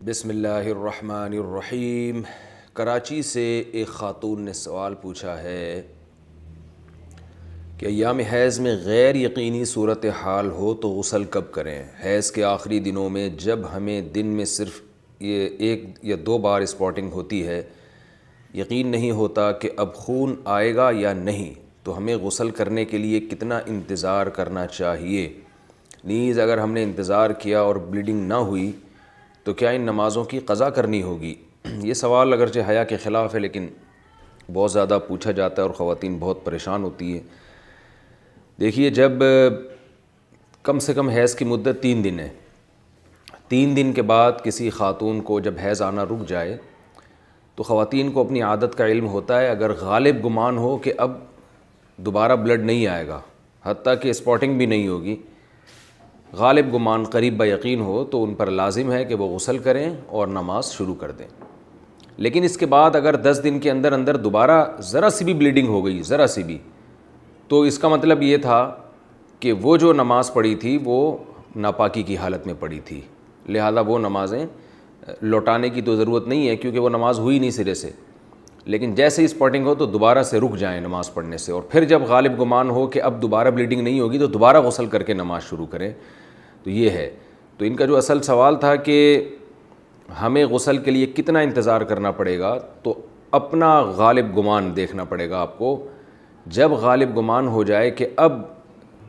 بسم اللہ الرحمن الرحیم۔ کراچی سے ایک خاتون نے سوال پوچھا ہے کہ ایام حیض میں غیر یقینی صورتحال ہو تو غسل کب کریں؟ حیض کے آخری دنوں میں جب ہمیں دن میں صرف یہ 1 یا 2 بار اسپاٹنگ ہوتی ہے، یقین نہیں ہوتا کہ اب خون آئے گا یا نہیں، تو ہمیں غسل کرنے کے لیے کتنا انتظار کرنا چاہیے؟ نیز اگر ہم نے انتظار کیا اور بلیڈنگ نہ ہوئی تو کیا ان نمازوں کی قضا کرنی ہوگی؟ یہ سوال اگرچہ حیا کے خلاف ہے لیکن بہت زیادہ پوچھا جاتا ہے اور خواتین بہت پریشان ہوتی ہیں۔ دیکھیے، جب کم سے کم حیض کی مدت 3 دن ہے، 3 دن کے بعد کسی خاتون کو جب حیض آنا رک جائے تو خواتین کو اپنی عادت کا علم ہوتا ہے، اگر غالب گمان ہو کہ اب دوبارہ بلڈ نہیں آئے گا، حتیٰ کہ اسپاٹنگ بھی نہیں ہوگی، غالب گمان قریب با یقین ہو، تو ان پر لازم ہے کہ وہ غسل کریں اور نماز شروع کر دیں۔ لیکن اس کے بعد اگر 10 دن کے اندر اندر دوبارہ ذرا سی بھی بلیڈنگ ہو گئی، ذرا سی بھی، تو اس کا مطلب یہ تھا کہ وہ جو نماز پڑھی تھی وہ ناپاکی کی حالت میں پڑھی تھی، لہذا وہ نمازیں لوٹانے کی تو ضرورت نہیں ہے کیونکہ وہ نماز ہوئی نہیں سرے سے۔ لیکن جیسے ہی اسپاٹنگ ہو تو دوبارہ سے رک جائیں نماز پڑھنے سے، اور پھر جب غالب گمان ہو کہ اب دوبارہ بلیڈنگ نہیں ہوگی تو دوبارہ غسل کر کے نماز شروع کریں۔ تو یہ ہے، تو ان کا جو اصل سوال تھا کہ ہمیں غسل کے لیے کتنا انتظار کرنا پڑے گا، تو اپنا غالب گمان دیکھنا پڑے گا آپ کو۔ جب غالب گمان ہو جائے کہ اب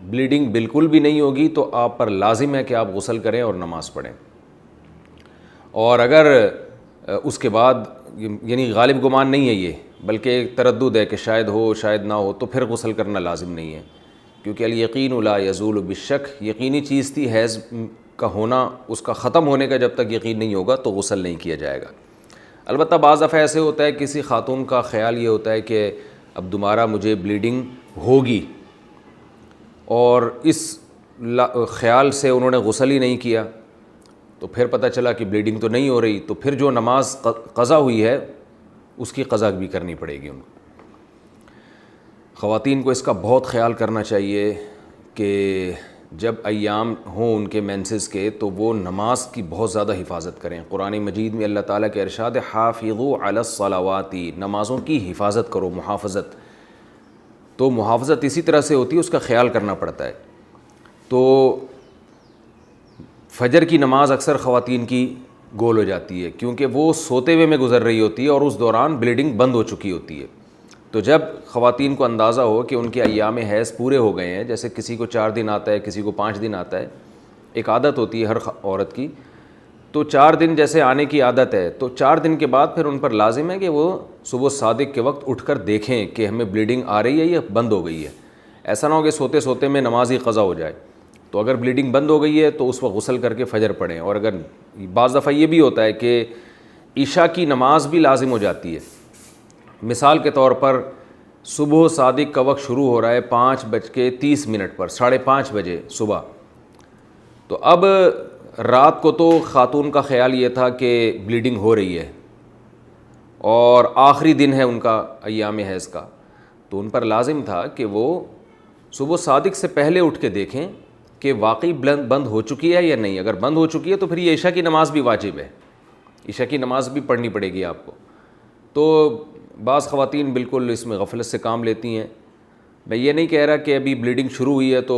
بلیڈنگ بالکل بھی نہیں ہوگی تو آپ پر لازم ہے کہ آپ غسل کریں اور نماز پڑھیں، اور اگر اس کے بعد یعنی غالب گمان نہیں ہے یہ، بلکہ ایک تردد ہے کہ شاید ہو شاید نہ ہو، تو پھر غسل کرنا لازم نہیں ہے، کیونکہ الیقین لا یزول بالشک، یقینی چیز تھی حیض کا ہونا، اس کا ختم ہونے کا جب تک یقین نہیں ہوگا تو غسل نہیں کیا جائے گا۔ البتہ بعض دفعہ ایسے ہوتا ہے کسی خاتون کا خیال یہ ہوتا ہے کہ اب دوبارہ مجھے بلیڈنگ ہوگی، اور اس خیال سے انہوں نے غسل ہی نہیں کیا، تو پھر پتہ چلا کہ بلیڈنگ تو نہیں ہو رہی، تو پھر جو نماز قضا ہوئی ہے اس کی قضا بھی کرنی پڑے گی ان کو۔ خواتین کو اس کا بہت خیال کرنا چاہیے کہ جب ایام ہوں ان کے مینسز کے تو وہ نماز کی بہت زیادہ حفاظت کریں۔ قرآن مجید میں اللہ تعالیٰ کے ارشاد ہے، حافظوا علی الصلوات، نمازوں کی حفاظت کرو، محافظت۔ تو محافظت اسی طرح سے ہوتی ہے، اس کا خیال کرنا پڑتا ہے۔ تو فجر کی نماز اکثر خواتین کی گول ہو جاتی ہے کیونکہ وہ سوتے ہوئے میں گزر رہی ہوتی ہے اور اس دوران بلیڈنگ بند ہو چکی ہوتی ہے۔ تو جب خواتین کو اندازہ ہو کہ ان کے ایام حیض پورے ہو گئے ہیں، جیسے کسی کو 4 دن آتا ہے، کسی کو 5 دن آتا ہے، ایک عادت ہوتی ہے ہر عورت کی، تو 4 دن جیسے آنے کی عادت ہے، تو 4 دن کے بعد پھر ان پر لازم ہے کہ وہ صبح صادق کے وقت اٹھ کر دیکھیں کہ ہمیں بلیڈنگ آ رہی ہے یا بند ہو گئی ہے۔ ایسا نہ ہو کہ سوتے سوتے میں نماز ہی قضا ہو جائے۔ تو اگر بلیڈنگ بند ہو گئی ہے تو اس وقت غسل کر کے فجر پڑھیں، اور اگر بعض دفعہ یہ بھی ہوتا ہے کہ عشاء کی نماز بھی لازم ہو جاتی ہے، مثال کے طور پر صبح صادق کا وقت شروع ہو رہا ہے 5:30 پر، 5:30 بجے صبح، تو اب رات کو تو خاتون کا خیال یہ تھا کہ بلیڈنگ ہو رہی ہے اور آخری دن ہے ان کا ایام حیض کا، تو ان پر لازم تھا کہ وہ صبح صادق سے پہلے اٹھ کے دیکھیں کہ واقعی بند ہو چکی ہے یا نہیں۔ اگر بند ہو چکی ہے تو پھر یہ عشاء کی نماز بھی واجب ہے، عشاء کی نماز بھی پڑھنی پڑے گی آپ کو۔ تو بعض خواتین بالکل اس میں غفلت سے کام لیتی ہیں۔ میں یہ نہیں کہہ رہا کہ ابھی بلیڈنگ شروع ہوئی ہے تو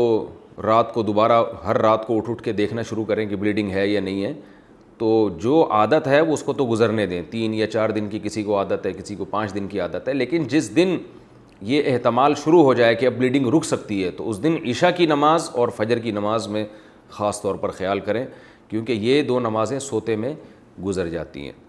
رات کو دوبارہ ہر رات کو اٹھ کے دیکھنا شروع کریں کہ بلیڈنگ ہے یا نہیں ہے، تو جو عادت ہے وہ اس کو تو گزرنے دیں۔ 3 یا 4 دن کی کسی کو عادت ہے، کسی کو 5 دن کی عادت ہے، لیکن جس دن یہ احتمال شروع ہو جائے کہ اب بلیڈنگ رک سکتی ہے تو اس دن عشاء کی نماز اور فجر کی نماز میں خاص طور پر خیال کریں، کیونکہ یہ 2 نمازیں سوتے میں گزر جاتی ہیں۔